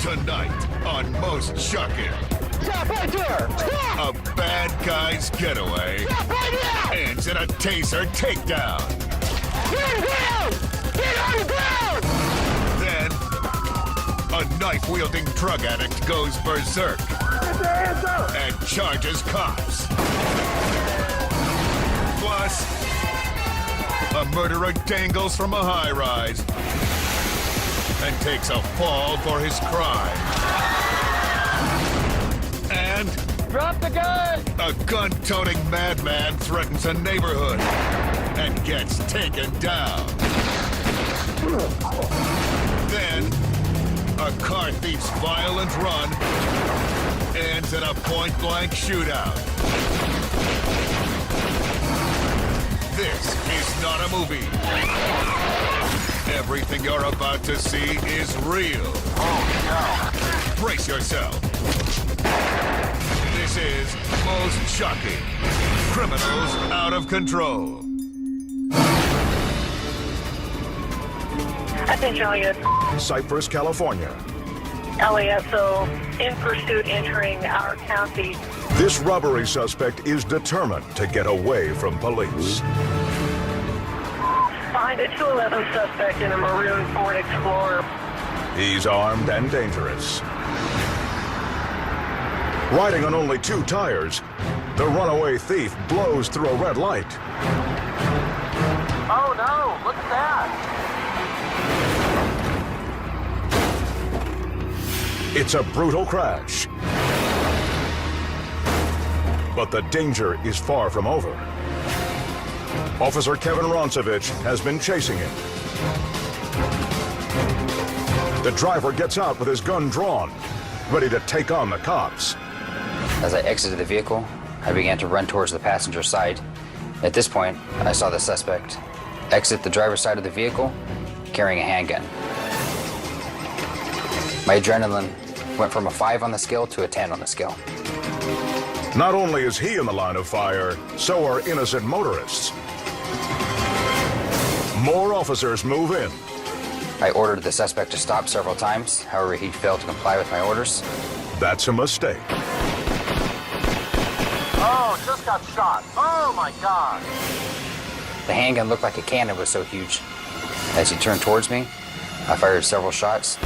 Tonight on Most Shocking. Stop right there! Stop! A bad guy's getaway Stop right now! ends in a taser takedown. Get on the ground! Get on the ground! Then, a knife-wielding drug addict goes berserk Get your hands up! and charges cops. Plus, a murderer dangles from a high-rise and takes a fall for his crime. And Drop the gun! a gun-toting madman threatens a neighborhood and gets taken down. Then, a car thief's violent run ends in a point-blank shootout. This is not a movie. Everything you're about to see is real. Oh, no. Brace yourself. This is Most Shocking. Criminals out of control. Attention, Elliot. Cypress, California. LASO in pursuit entering our county. This robbery suspect is determined to get away from police. Find a 211 suspect in a maroon Ford Explorer. He's armed and dangerous. Riding on only 2 tires, the runaway thief blows through a red light. Oh no! Look at that! It's a brutal crash. But the danger is far from over. Officer Kevin Roncevich has been chasing him. The driver gets out with his gun drawn, ready to take on the cops. As I exited the vehicle, I began to run towards the passenger side. At this point, I saw the suspect exit the driver's side of the vehicle carrying a handgun. My adrenaline went from a 5 on the scale to a 10 on the scale. Not only is he in the line of fire, so are innocent motorists. More officers move in. I ordered the suspect to stop several times. However, he failed to comply with my orders. That's a mistake. Oh, just got shot. Oh my god! The handgun looked like a cannon, it was so huge. As he turned towards me, I fired several shots.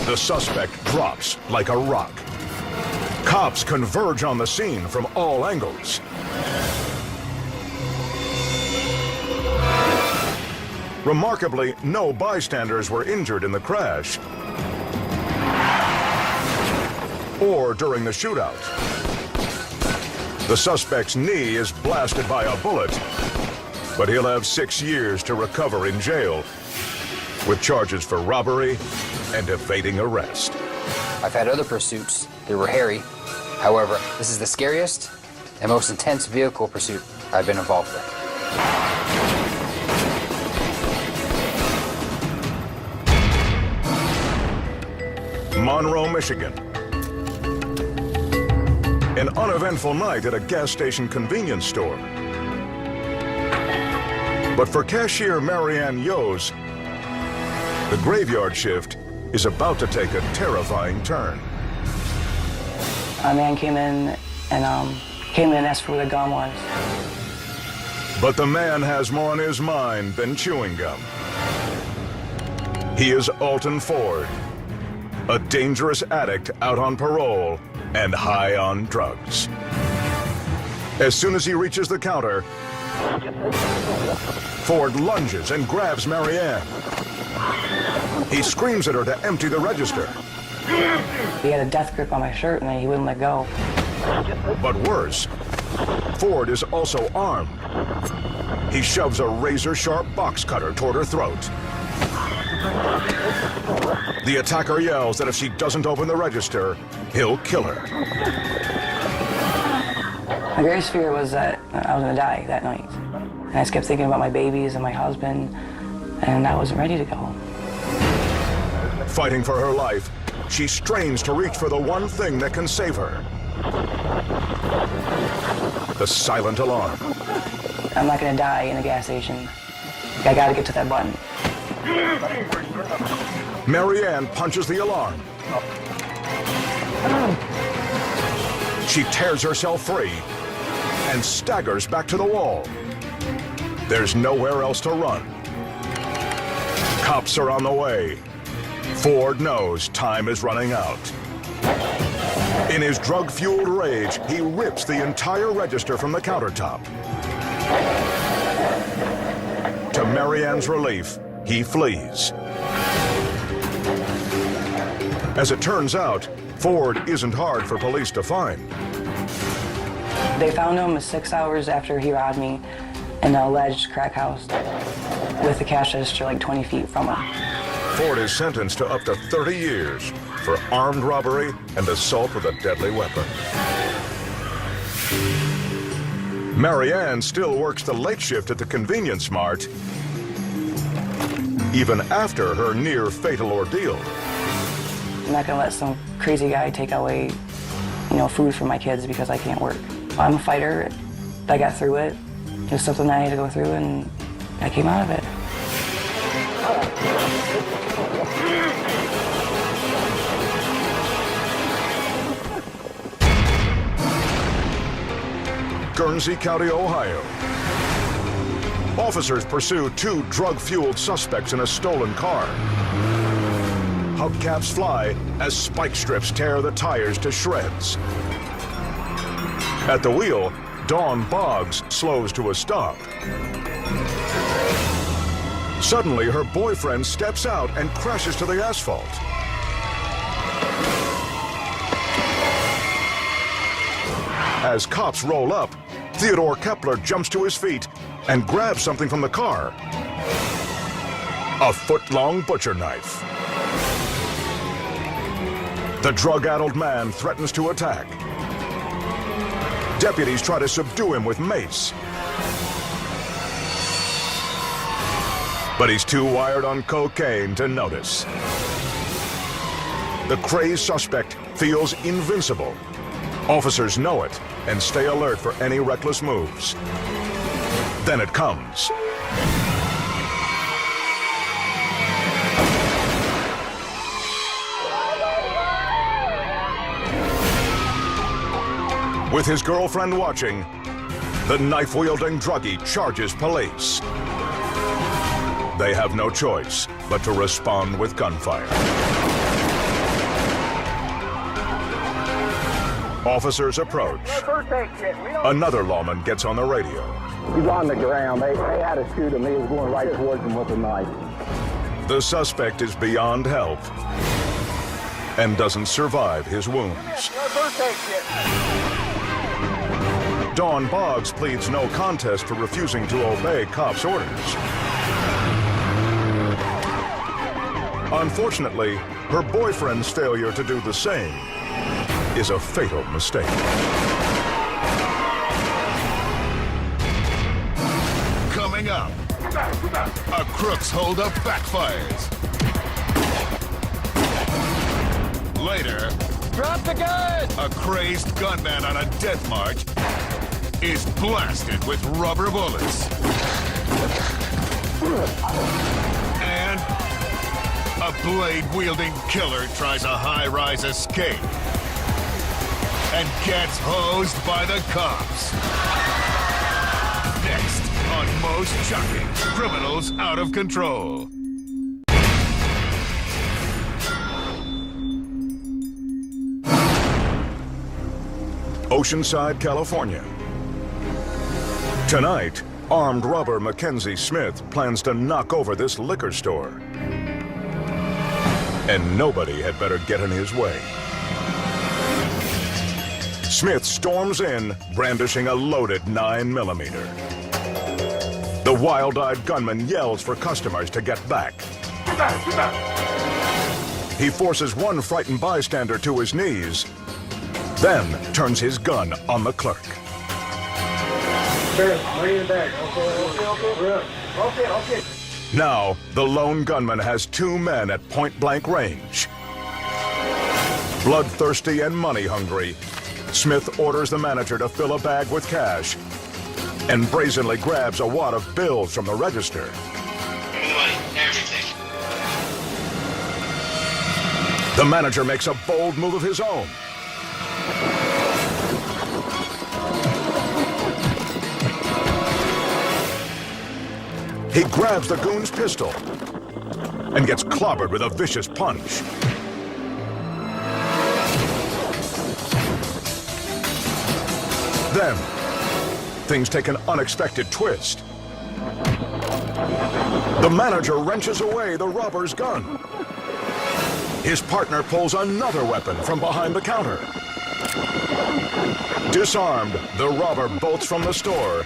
The suspect drops like a rock. Cops converge on the scene from all angles. Remarkably, no bystanders were injured in the crash or during the shootout. The suspect's knee is blasted by a bullet, but he'll have 6 years to recover in jail with charges for robbery and evading arrest. I've had other pursuits. They were hairy. However, this is the scariest and most intense vehicle pursuit I've been involved with. Monroe, Michigan. An uneventful night at a gas station convenience store. But for cashier Marianne Yos, the graveyard shift is about to take a terrifying turn. A man came in and asked for where the gun was. But the man has more on his mind than chewing gum. He is Alton Ford, a dangerous addict out on parole and high on drugs. As soon as he reaches the counter, Ford lunges and grabs Marianne. He screams at her to empty the register. He had a death grip on my shirt and he wouldn't let go. But worse, Ford is also armed. He shoves a razor-sharp box cutter toward her throat. The attacker yells that if she doesn't open the register, he'll kill her. My greatest fear was that I was going to die that night. And I just kept thinking about my babies and my husband, and I wasn't ready to go. Fighting for her life, she strains to reach for the one thing that can save her. The silent alarm. I'm not going to die in a gas station. I got to get to that button. Marianne punches the alarm. She tears herself free and staggers back to the wall. There's nowhere else to run. Cops are on the way. Ford knows time is running out. In his drug-fueled rage, he rips the entire register from the countertop. To Marianne's relief, he flees. As it turns out, Ford isn't hard for police to find. They found him 6 hours after he robbed me in an alleged crack house with the cash register like 20 feet from him. Ford is sentenced to up to 30 years for armed robbery and assault with a deadly weapon. Marianne still works the late shift at the convenience mart, even after her near-fatal ordeal. I'm not gonna let some crazy guy take away, food from my kids because I can't work. I'm a fighter. I got through it. It was something I had to go through, and I came out of it. Guernsey County, Ohio. Officers pursue 2 drug-fueled suspects in a stolen car. Hubcaps fly as spike strips tear the tires to shreds. At the wheel, Dawn Boggs slows to a stop. Suddenly, her boyfriend steps out and crashes to the asphalt. As cops roll up, Theodore Kepler jumps to his feet and grabs something from the car. A foot-long butcher knife. The drug-addled man threatens to attack. Deputies try to subdue him with mace. But he's too wired on cocaine to notice. The crazed suspect feels invincible. Officers know it and stay alert for any reckless moves. Then it comes. With his girlfriend watching, the knife-wielding druggie charges police. They have no choice but to respond with gunfire. Officers approach. Another lawman gets on the radio. He's on the ground. They had to shoot him. He was going right towards him with a knife. The suspect is beyond help and doesn't survive his wounds. Dawn Boggs pleads no contest for refusing to obey cops' orders. Unfortunately, her boyfriend's failure to do the same is a fatal mistake. Coming up, a crook's holdup backfires. Later, Drop the gun! a crazed gunman on a death march is blasted with rubber bullets. And a blade-wielding killer tries a high-rise escape and gets hosed by the cops. Next on Most Shocking, Criminals Out of Control. Oceanside, California. Tonight, armed robber Mackenzie Smith plans to knock over this liquor store. And nobody had better get in his way. Smith storms in, brandishing a loaded 9mm. The wild-eyed gunman yells for customers to get back. He forces one frightened bystander to his knees, then turns his gun on the clerk. Okay. Now, the lone gunman has 2 men at point-blank range. Bloodthirsty and money-hungry, Smith orders the manager to fill a bag with cash and brazenly grabs a wad of bills from the register. The manager makes a bold move of his own. He grabs the goon's pistol and gets clobbered with a vicious punch. Then, things take an unexpected twist. The manager wrenches away the robber's gun. His partner pulls another weapon from behind the counter. Disarmed, the robber bolts from the store,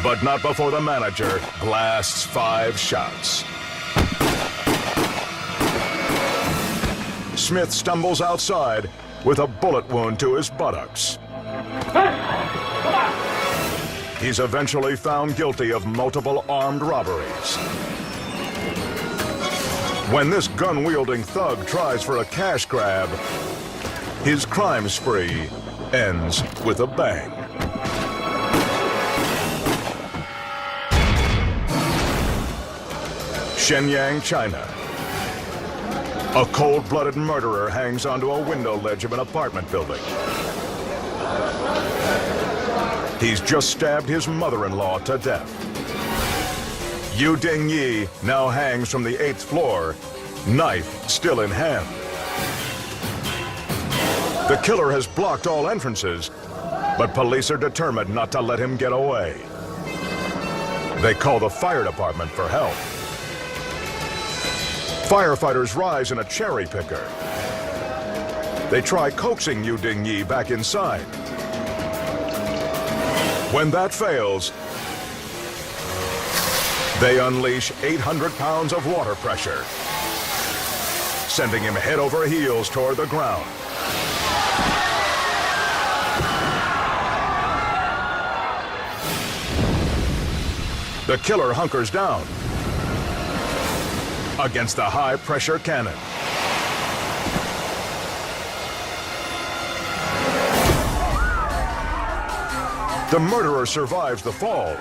but not before the manager blasts 5 shots. Smith stumbles outside with a bullet wound to his buttocks. He's eventually found guilty of multiple armed robberies. When this gun-wielding thug tries for a cash grab, his crime spree ends with a bang. Shenyang, China. A cold-blooded murderer hangs onto a window ledge of an apartment building. He's just stabbed his mother-in-law to death. Yu Ding-yi now hangs from the 8th floor, knife still in hand. The killer has blocked all entrances, but police are determined not to let him get away. They call the fire department for help. Firefighters rise in a cherry picker. They try coaxing Yu Ding-yi back inside. When that fails, they unleash 800 pounds of water pressure, sending him head over heels toward the ground. The killer hunkers down against the high-pressure cannon. The murderer survives the fall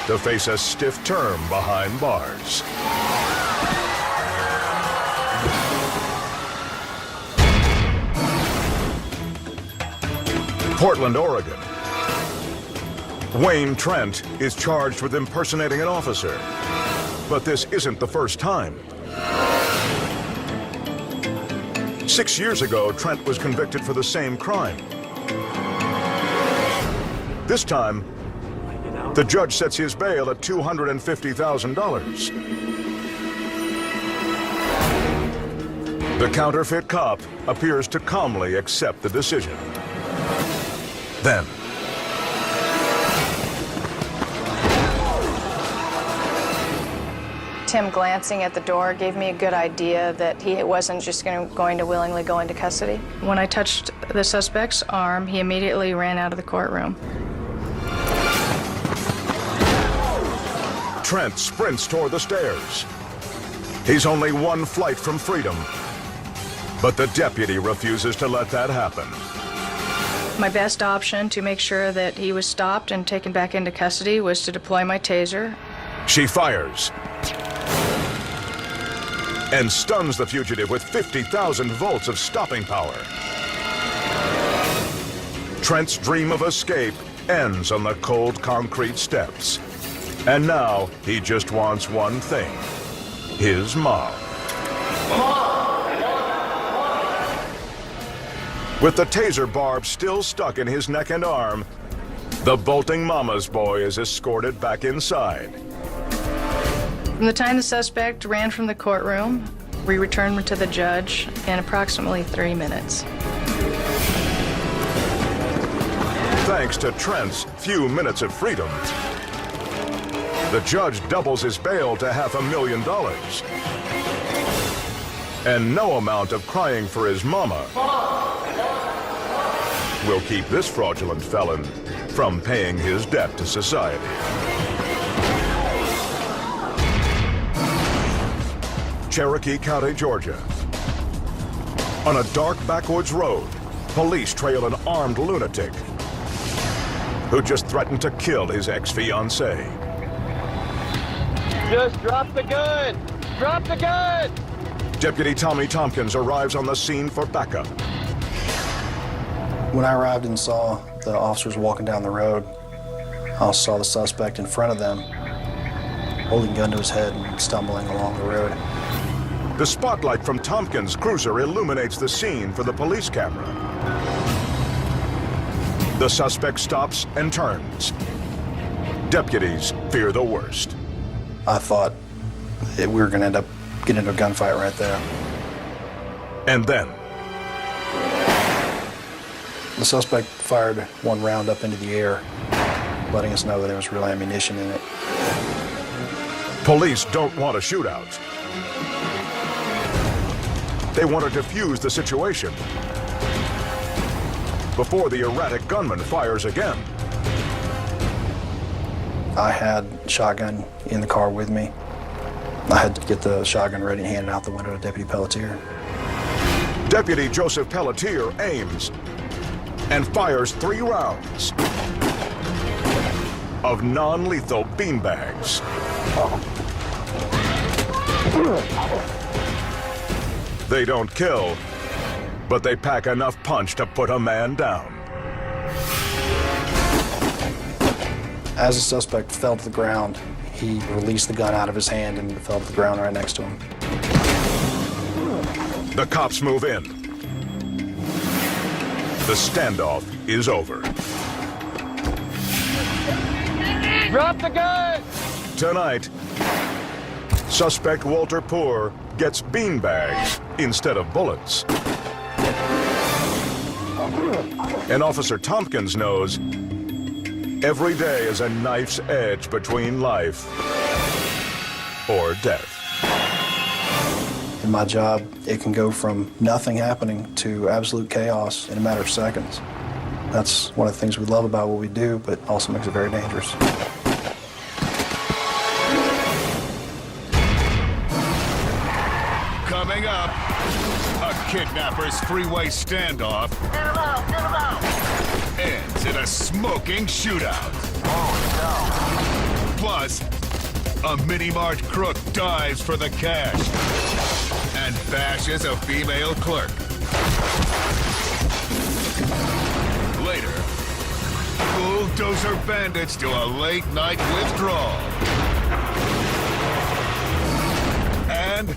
to face a stiff term behind bars. Portland, Oregon. Wayne Trent is charged with impersonating an officer. But this isn't the first time. 6 years ago, Trent was convicted for the same crime. This time, the judge sets his bail at $250,000. The counterfeit cop appears to calmly accept the decision. Then, Him glancing at the door gave me a good idea that he wasn't just going to willingly go into custody. When I touched the suspect's arm, he immediately ran out of the courtroom. Trent sprints toward the stairs. He's only one flight from freedom, but the deputy refuses to let that happen. My best option to make sure that he was stopped and taken back into custody was to deploy my taser. She fires and stuns the fugitive with 50,000 volts of stopping power. Trent's dream of escape ends on the cold concrete steps. And now he just wants one thing: his mom. With the taser barb still stuck in his neck and arm, the bolting mama's boy is escorted back inside. From the time the suspect ran from the courtroom, we returned to the judge in approximately 3 minutes. Thanks to Trent's few minutes of freedom, the judge doubles his bail to $500,000. And no amount of crying for his mama will keep this fraudulent felon from paying his debt to society. Cherokee County, Georgia. On a dark backwoods road, police trail an armed lunatic who just threatened to kill his ex-fiancée. Just drop the gun! Drop the gun! Deputy Tommy Tompkins arrives on the scene for backup. When I arrived and saw the officers walking down the road, I also saw the suspect in front of them, holding a gun to his head and stumbling along the road. The spotlight from Tompkins' cruiser illuminates the scene for the police camera. The suspect stops and turns. Deputies fear the worst. I thought that we were going to end up getting into a gunfight right there. And then, the suspect fired one round up into the air, letting us know that there was real ammunition in it. police don't want a shootout. They want to defuse the situation before the erratic gunman fires again. I had a shotgun in the car with me. I had to get the shotgun ready and hand it out the window to Deputy Pelletier. Deputy Joseph Pelletier aims and fires 3 rounds of non-lethal beanbags. They don't kill, but they pack enough punch to put a man down. As the suspect fell to the ground, he released the gun out of his hand and it fell to the ground right next to him. The cops move in. The standoff is over. Drop the gun! Tonight, suspect Walter Poor gets beanbags instead of bullets. And Officer Tompkins knows every day is a knife's edge between life or death. In my job, it can go from nothing happening to absolute chaos in a matter of seconds. That's one of the things we love about what we do, but also makes it very dangerous. Coming up, a kidnapper's freeway standoff Get him out! Get him out! ends in a smoking shootout. Oh, Plus, a mini-mart crook dives for the cash and bashes a female clerk. Later, bulldozer bandits do a late-night withdrawal. And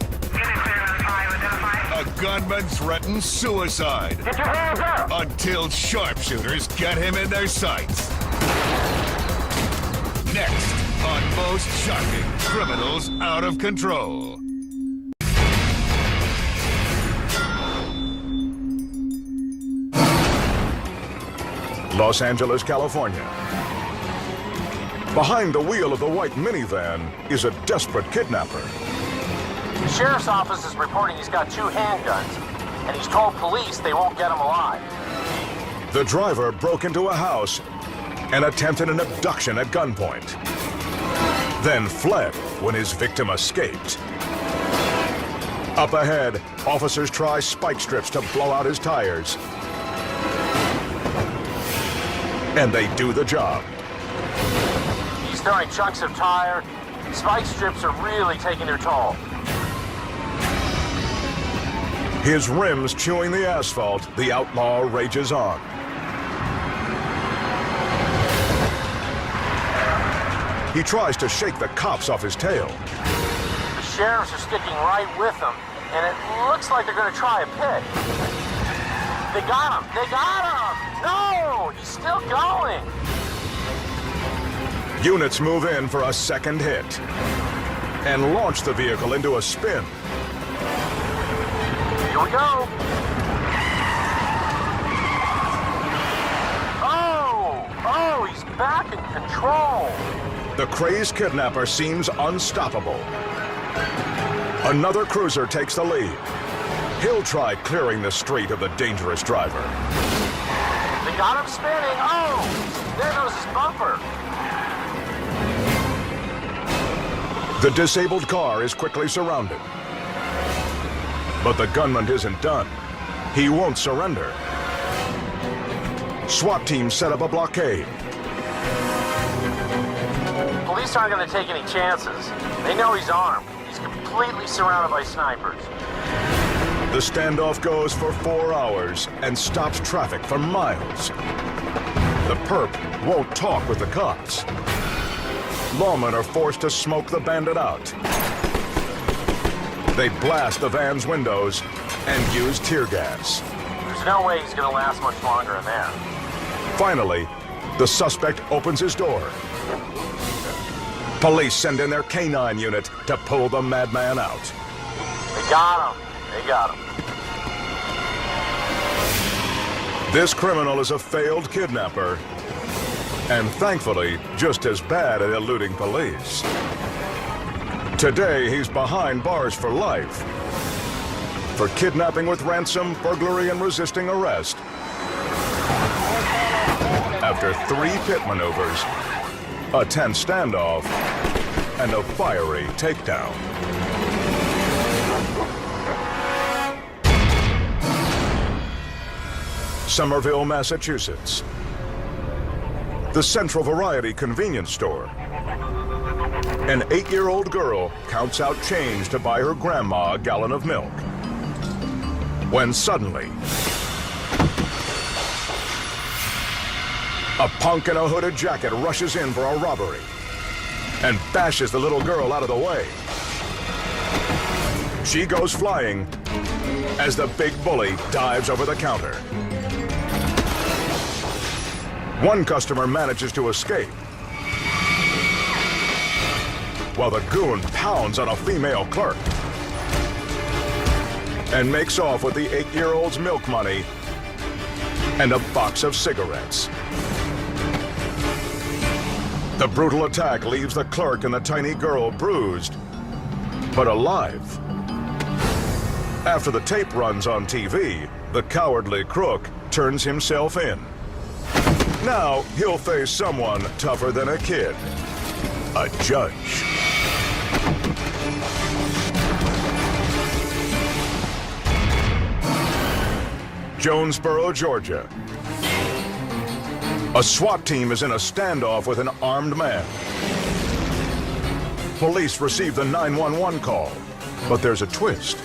a gunman threatens suicide Get your hands up! until sharpshooters get him in their sights. Next on Most Shocking Criminals Out of Control. Los Angeles, California. Behind the wheel of the white minivan is a desperate kidnapper. The sheriff's office is reporting he's got 2 handguns, and he's told police they won't get him alive. The driver broke into a house and attempted an abduction at gunpoint, then fled when his victim escaped. Up ahead, officers try spike strips to blow out his tires. And they do the job. He's throwing chunks of tire. Spike strips are really taking their toll. His rims chewing the asphalt, the outlaw rages on. He tries to shake the cops off his tail. The sheriffs are sticking right with him, and it looks like they're going to try a pick. They got him! They got him! No! He's still going! Units move in for a second hit and launch the vehicle into a spin. Here we go! Oh, he's back in control! The crazed kidnapper seems unstoppable. Another cruiser takes the lead. He'll try clearing the street of the dangerous driver. They got him spinning! Oh! There goes his bumper! The disabled car is quickly surrounded. But the gunman isn't done. He won't surrender. SWAT teams set up a blockade. Police aren't going to take any chances. They know he's armed. He's completely surrounded by snipers. The standoff goes for 4 hours and stops traffic for miles. The perp won't talk with the cops. Lawmen are forced to smoke the bandit out. They blast the van's windows and use tear gas. There's no way he's gonna last much longer in there. Finally, the suspect opens his door. Police send in their canine unit to pull the madman out. They got him. They got him. This criminal is a failed kidnapper, and thankfully, just as bad at eluding police. Today, he's behind bars for life. For kidnapping with ransom, burglary, and resisting arrest. After 3 pit maneuvers, a tense standoff, and a fiery takedown. Somerville, Massachusetts. The Central Variety convenience store. An 8-year-old girl counts out change to buy her grandma a gallon of milk. When suddenly, a punk in a hooded jacket rushes in for a robbery and bashes the little girl out of the way. She goes flying as the big bully dives over the counter. One customer manages to escape, while the goon pounds on a female clerk and makes off with the 8-year-old's milk money and a box of cigarettes. The brutal attack leaves the clerk and the tiny girl bruised, but alive. After the tape runs on TV, the cowardly crook turns himself in. Now he'll face someone tougher than a kid, a judge. Jonesboro, Georgia. A SWAT team is in a standoff with an armed man. Police receive the 911 call, but there's a twist.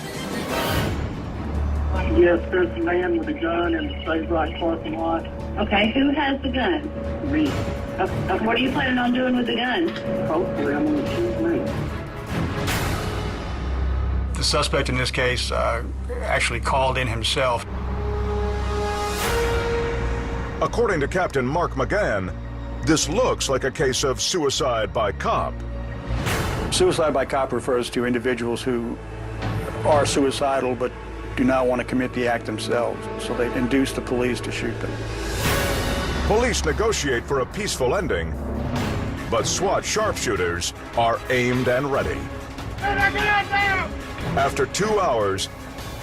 Yes, there's a man with a gun in the State Right parking lot. Okay, who has the gun? Me. What are you planning on doing with the gun? Hopefully I'm going to shoot me. The suspect in this case actually called in himself. According to Captain Mark McGann, this looks like a case of suicide by cop. Suicide by cop refers to individuals who are suicidal but do not want to commit the act themselves, so they induce the police to shoot them. Police negotiate for a peaceful ending, but SWAT sharpshooters are aimed and ready. After 2 hours,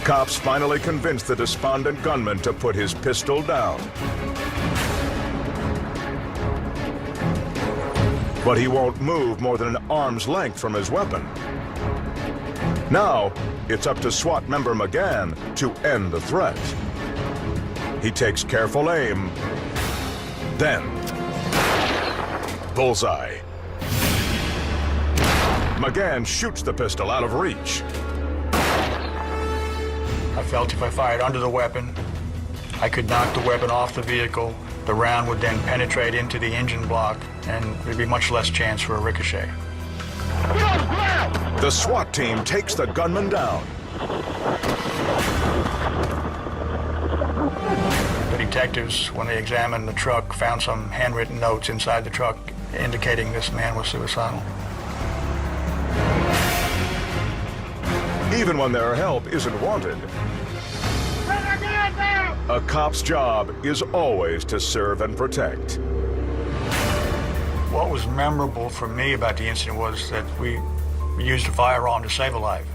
cops finally convince the despondent gunman to put his pistol down. But he won't move more than an arm's length from his weapon. Now, it's up to SWAT member McGann to end the threat. He takes careful aim, then bullseye. McGann shoots the pistol out of reach. I felt if I fired under the weapon, I could knock the weapon off the vehicle. The round would then penetrate into the engine block, and there'd be much less chance for a ricochet. The SWAT team takes the gunman down. The detectives, when they examined the truck, found some handwritten notes inside the truck indicating this man was suicidal. Even when their help isn't wanted, a cop's job is always to serve and protect. What was memorable for me about the incident was that we used a firearm to save a life.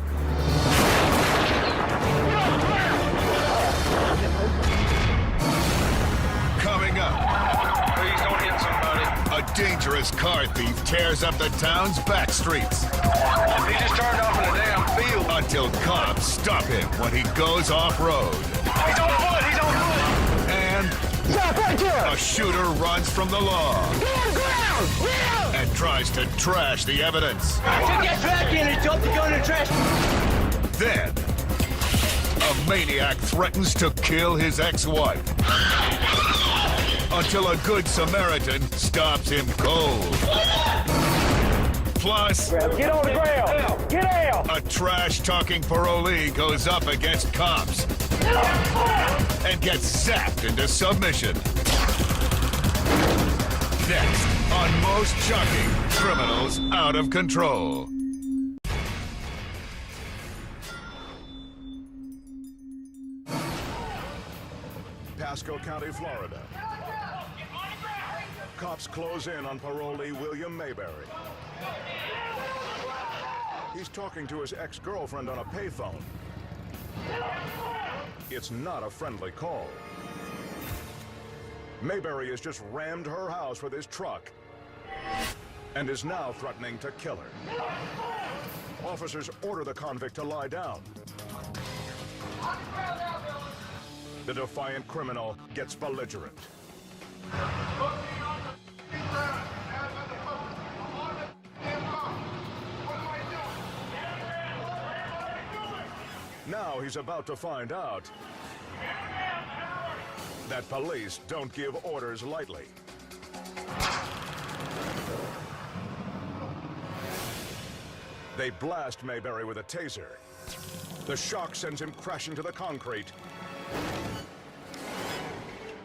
Coming up, Please don't hit somebody. a dangerous car thief tears up the town's back streets He just turned off in a damn field. until cops stop him when he goes off-road. He's on foot. He's on foot. And Stop right there! a shooter runs from the law Get on the ground! Get and tries to trash the evidence. Get back in and dump the gun in the trash! Then, a A maniac threatens to kill his ex-wife. Until a good Samaritan stops him cold. Plus, Get on the ground! Get out! a trash-talking parolee goes up against cops and gets zapped into submission. Next on Most Shocking, Criminals Out of Control. Pasco County, Florida. Cops close in on parolee William Mayberry. He's talking to his ex-girlfriend on a payphone. It's not a friendly call. Mayberry has just rammed her house with his truck and is now threatening to kill her. Officers order the convict to lie down. The defiant criminal gets belligerent. Now he's about to find out that police don't give orders lightly. They blast Mayberry with a taser. The shock sends him crashing to the concrete.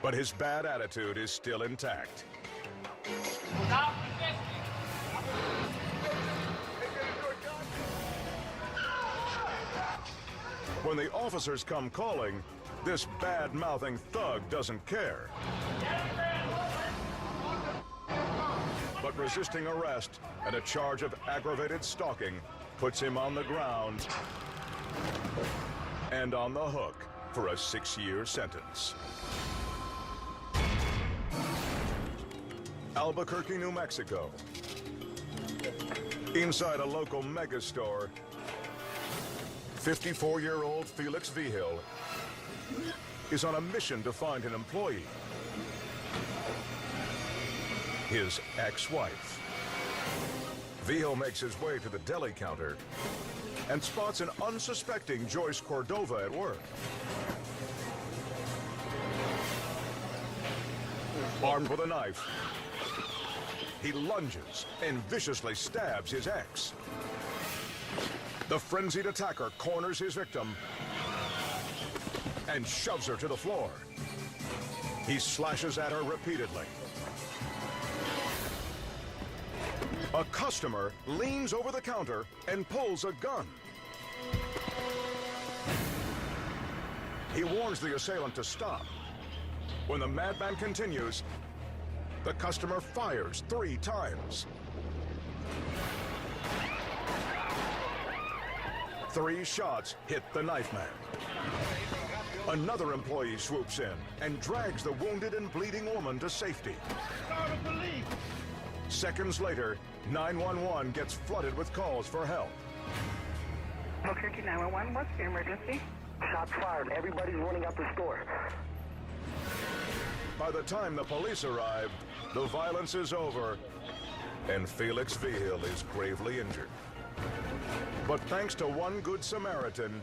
But his bad attitude is still intact. When the officers come calling, this bad-mouthing thug doesn't care. But resisting arrest and a charge of aggravated stalking puts him on the ground and on the hook for a 6-year sentence. Albuquerque, New Mexico. Inside a local megastore, 54-year-old Felix Vigil is on a mission to find an employee. His ex-wife. Vigil makes his way to the deli counter and spots an unsuspecting Joyce Cordova at work. Armed with a knife, he lunges and viciously stabs his ex. The frenzied attacker corners his victim and shoves her to the floor. He slashes at her repeatedly. A customer leans over the counter and pulls a gun. He warns the assailant to stop. When the madman continues, the customer fires 3 times. 3 shots hit the knife man. Another employee swoops in and drags the wounded and bleeding woman to safety. Seconds later, 911 gets flooded with calls for help. Albuquerque 911, what's the emergency? Shots fired. Everybody's running out the store. By the time the police arrive, the violence is over, and Felix Vigil is gravely injured. But thanks to one good Samaritan,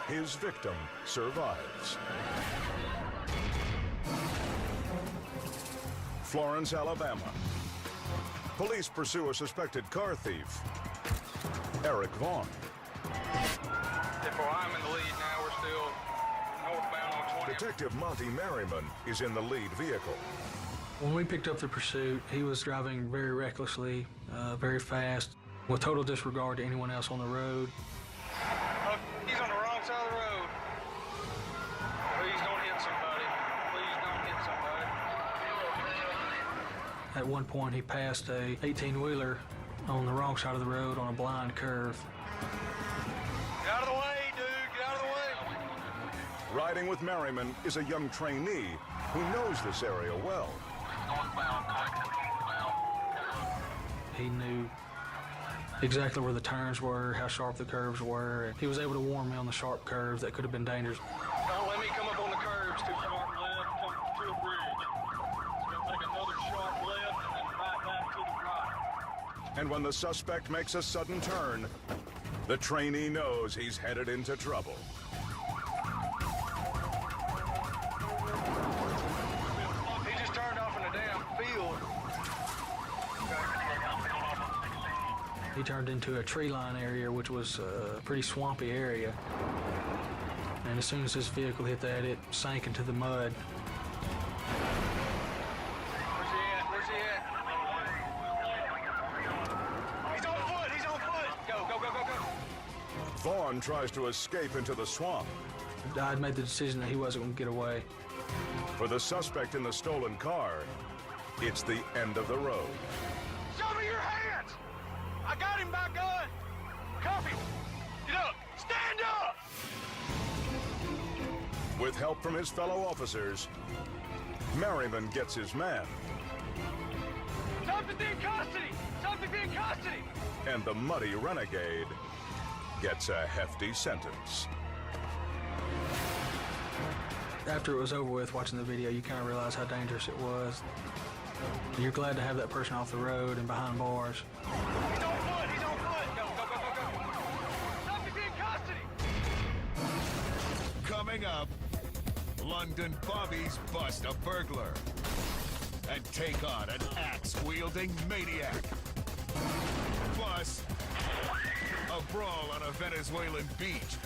his victim survives. Florence, Alabama. Police pursue a suspected car thief, Eric Vaughn. I'm in the lead now. We're still northbound on 20. Detective Monty Merriman is in the lead vehicle. When we picked up the pursuit, he was driving very recklessly, very fast, with total disregard to anyone else on the road. Oh, he's on the wrong side of the road. Please don't hit somebody. Please don't hit somebody. At one point, he passed a 18-wheeler on the wrong side of the road on a blind curve. Get out of the way, dude. Get out of the way. Riding with Merriman is a young trainee who knows this area well. He knew exactly where the turns were, how sharp the curves were. He was able to warn me on the sharp curves that could have been dangerous. Don't let me come up on the curves too sharp left, come to a bridge. It's gonna take another sharp left and then right back to the right. And when the suspect makes a sudden turn, The trainee knows he's headed into trouble. He just turned off in a damn field. He turned into a tree line area, which was a pretty swampy area. And as soon as this vehicle hit that, it sank into the mud. Where's he at? Where's he at? He's on foot! He's on foot! Go, go, go, go, go! Vaughn tries to escape into the swamp. I'd made the decision that he wasn't going to get away. For the suspect in the stolen car, it's the end of the road. Show me your hands! I got him by gun! Copy! Get up! Stand up! With help from his fellow officers, Merriman gets his man, Subject in custody! Subject in custody! and the muddy renegade gets a hefty sentence. After it was over with, watching the video, you kind of realize how dangerous it was. You're glad to have that person off the road and behind bars. He's on foot! He's on foot! Go, go, go, go, go! Subject in custody! Coming up, London Bobbies bust a burglar and take on an axe-wielding maniac. Plus, a brawl on a Venezuelan beach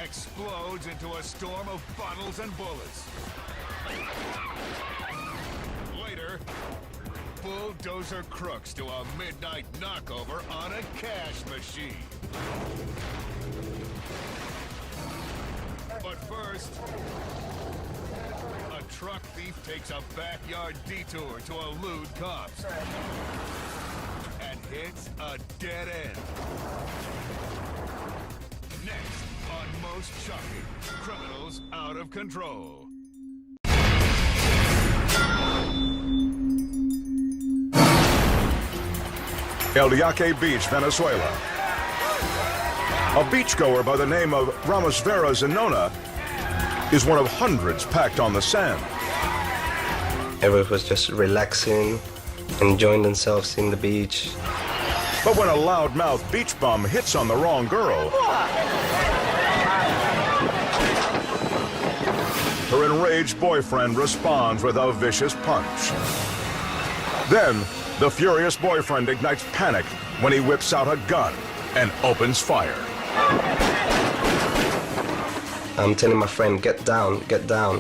explodes into a storm of bottles and bullets. Later, bulldozer crooks do a midnight knockover on a cash machine. But first, a truck thief takes a backyard detour to elude cops and hits a dead end. Next on Most Shocking, Criminals Out of Control. El Yaque Beach, Venezuela. A beachgoer by the name of Ramos Vera Zenona is one of hundreds packed on the sand. Everyone was just relaxing, enjoying themselves in the beach. But when a loudmouth beach bum hits on the wrong girl, her enraged boyfriend responds with a vicious punch. Then, the furious boyfriend ignites panic when he whips out a gun and opens fire. I'm telling my friend, get down,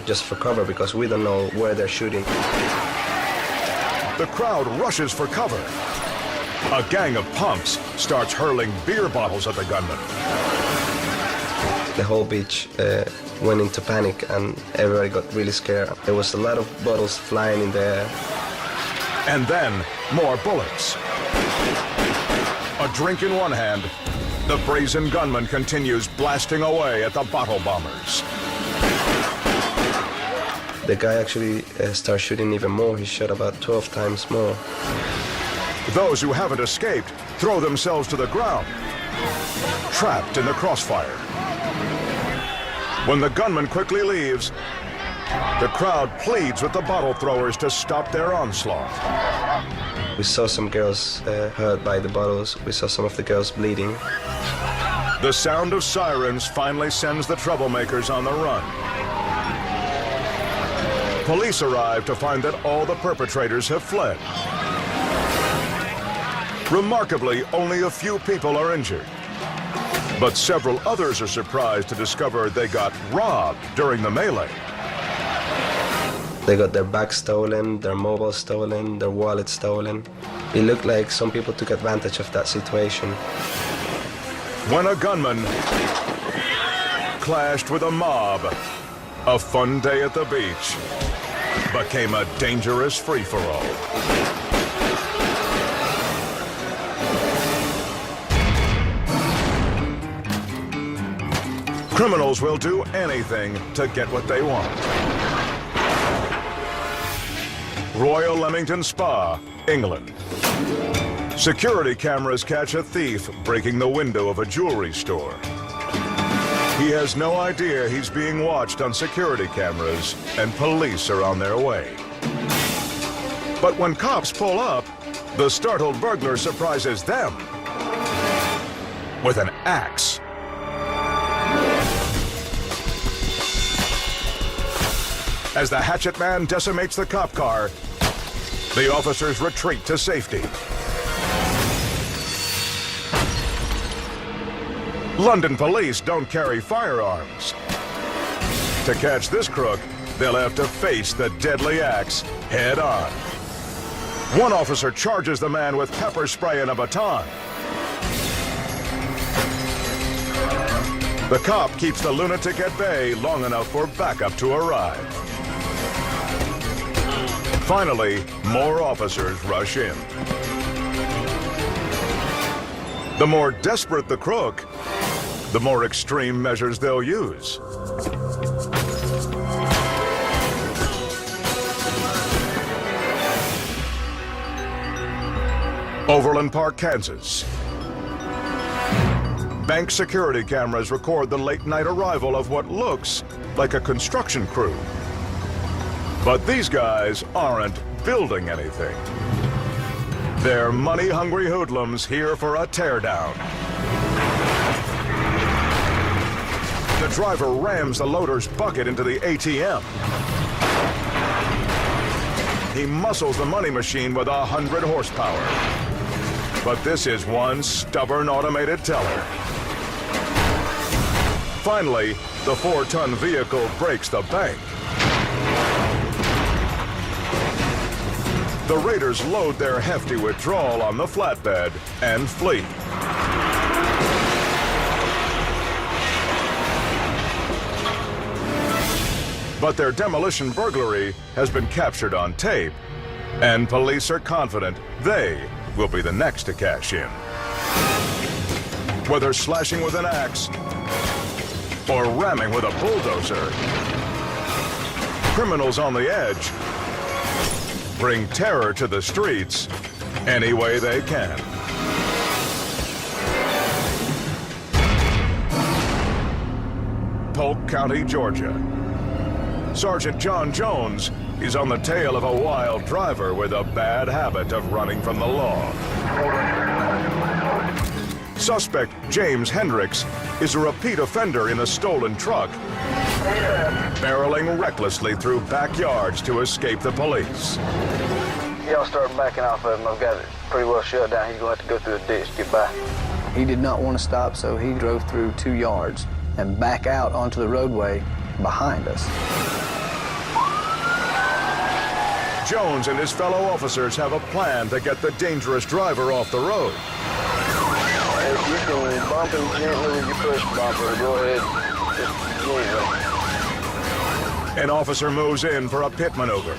just for cover, because we don't know where they're shooting. The crowd rushes for cover. A gang of punks starts hurling beer bottles at the gunman. The whole beach went into panic and everybody got really scared. There was a lot of bottles flying in the air. And then, more bullets. A drink in one hand, the brazen gunman continues blasting away at the bottle bombers. The guy actually started shooting even more. He shot about 12 times more. Those who haven't escaped throw themselves to the ground, trapped in the crossfire. When the gunman quickly leaves, the crowd pleads with the bottle throwers to stop their onslaught. We saw some girls hurt by the bottles. We saw some of the girls bleeding. The sound of sirens finally sends the troublemakers on the run. Police arrive to find that all the perpetrators have fled. Remarkably, only a few people are injured. But several others are surprised to discover they got robbed during the melee. They got their bags stolen, their mobile stolen, their wallet stolen. It looked like some people took advantage of that situation. When a gunman clashed with a mob, a fun day at the beach became a dangerous free-for-all. Criminals will do anything to get what they want. Royal Leamington Spa, England. Security cameras catch a thief breaking the window of a jewelry store. He has no idea he's being watched on security cameras, and police are on their way. But when cops pull up, the startled burglar surprises them with an axe. As the hatchet man decimates the cop car, the officers retreat to safety. London police don't carry firearms. To catch this crook, they'll have to face the deadly axe head on. One officer charges the man with pepper spray and a baton. The cop keeps the lunatic at bay long enough for backup to arrive. Finally, more officers rush in. The more desperate the crook, the more extreme measures they'll use. Overland Park, Kansas. Bank security cameras record the late-night arrival of what looks like a construction crew. But these guys aren't building anything. They're money-hungry hoodlums here for a teardown. The driver rams the loader's bucket into the ATM. He muscles the money machine with 100 horsepower. But this is one stubborn automated teller. Finally, the 4-ton vehicle breaks the bank. The raiders load their hefty withdrawal on the flatbed and flee. But their demolition burglary has been captured on tape, and police are confident they will be the next to cash in. Whether slashing with an axe or ramming with a bulldozer, criminals on the edge bring terror to the streets any way they can. Polk County, Georgia. Sergeant John Jones is on the tail of a wild driver with a bad habit of running from the law. Suspect James Hendricks is a repeat offender in a stolen truck, barreling recklessly through backyards to escape the police. Y'all start backing off of him. I've got it pretty well shut down. He's going to have to go through a ditch to get by. He did not want to stop, so he drove through 2 yards and back out onto the roadway behind us. Jones and his fellow officers have a plan to get the dangerous driver off the road. If you can bump him gently with your push bumper, go ahead. Just gently. An officer moves in for a pit maneuver.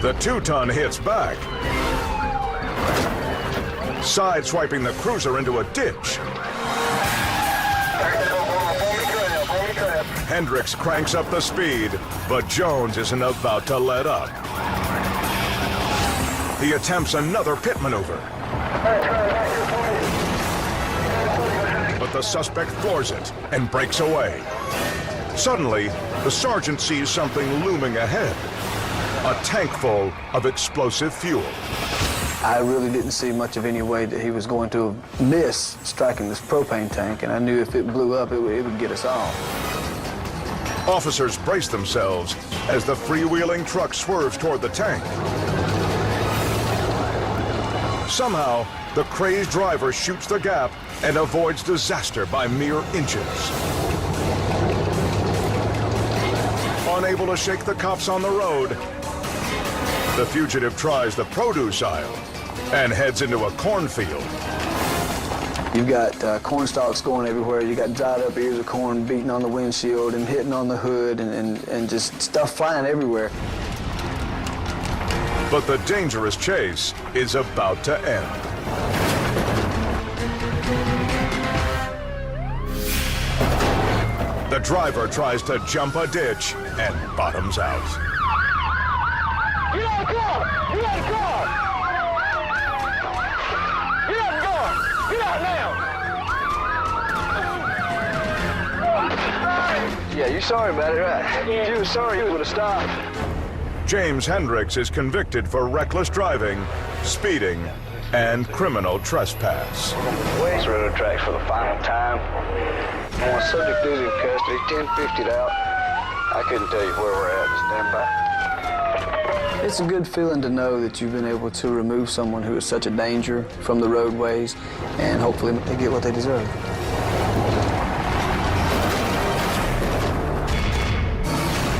The 2-ton hits back, sideswiping the cruiser into a ditch. Hendricks cranks up the speed, but Jones isn't about to let up. He attempts another pit maneuver, but the suspect floors it and breaks away. Suddenly, the sergeant sees something looming ahead, a tank full of explosive fuel. I really didn't see much of any way that he was going to miss striking this propane tank, and I knew if it blew up, it would get us all. Officers brace themselves as the freewheeling truck swerves toward the tank. Somehow, the crazed driver shoots the gap and avoids disaster by mere inches. Unable to shake the cops on the road, the fugitive tries the produce aisle and heads into a cornfield. You've got corn stalks going everywhere. You got dried up ears of corn beating on the windshield and hitting on the hood and just stuff flying everywhere. But the dangerous chase is about to end. The driver tries to jump a ditch and bottoms out. Get out the car! Get out the car! Get out the car! Get out now! Yeah, you sorry about it, right? Yeah. If you were sorry, you would have stopped. James Hendricks is convicted for reckless driving, speeding, and criminal trespass. Waste railroad tracks for the final time. When subject is in custody, 1050'd out. I couldn't tell you where we're at. Just stand by. It's a good feeling to know that you've been able to remove someone who is such a danger from the roadways, and hopefully they get what they deserve.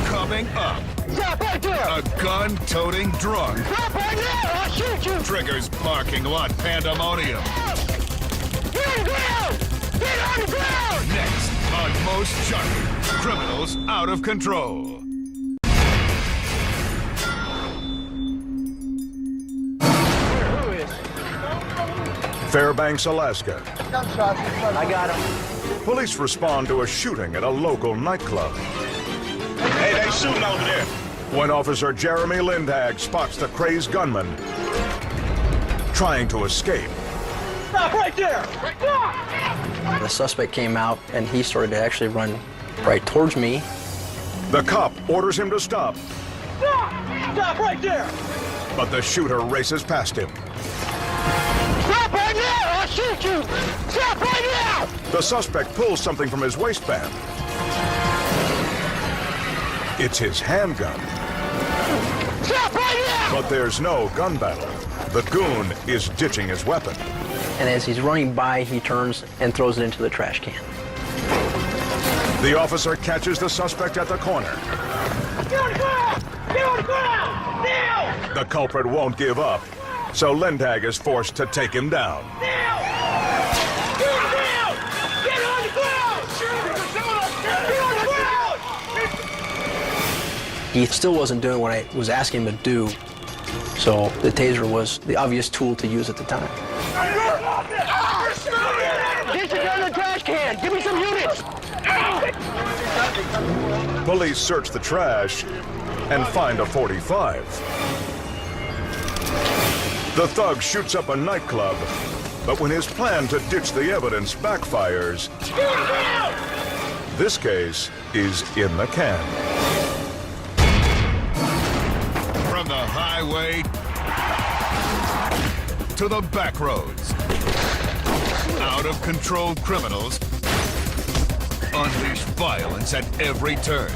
Coming up, Stop right there! a gun-toting drunk Stop right there! I'll shoot you! triggers parking lot pandemonium. Get on the ground! Get on the ground! Next on Most Shocking, criminals out of control. Fairbanks, Alaska. I got him. Police respond to a shooting at a local nightclub. Hey, they shooting over there. When Officer Jeremy Lindhag spots the crazed gunman trying to escape. Stop right there! The suspect came out and he started to actually run right towards me. The cop orders him to stop, Stop! Stop right there! but the shooter races past him. Stop right there! I'll shoot you! Stop right now! The suspect pulls something from his waistband. It's his handgun. Stop right now! But there's no gun battle. The goon is ditching his weapon. And as he's running by, he turns and throws it into the trash can. The officer catches the suspect at the corner. Get on the ground! Get on the ground! Now! The culprit won't give up, so Lindhag is forced to take him down. Now! Get on the ground! Get on the ground! Get on the ground! He still wasn't doing what I was asking him to do, so the taser was the obvious tool to use at the time. Get your gun in the trash can! Give me some units! Police search the trash and find a .45. The thug shoots up a nightclub, but when his plan to ditch the evidence backfires, this case is in the can. From the highway to the back roads, out-of-control criminals unleash violence at every turn.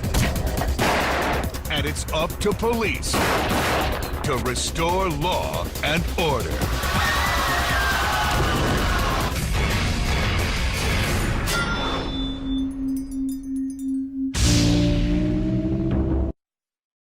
And it's up to police to restore law and order.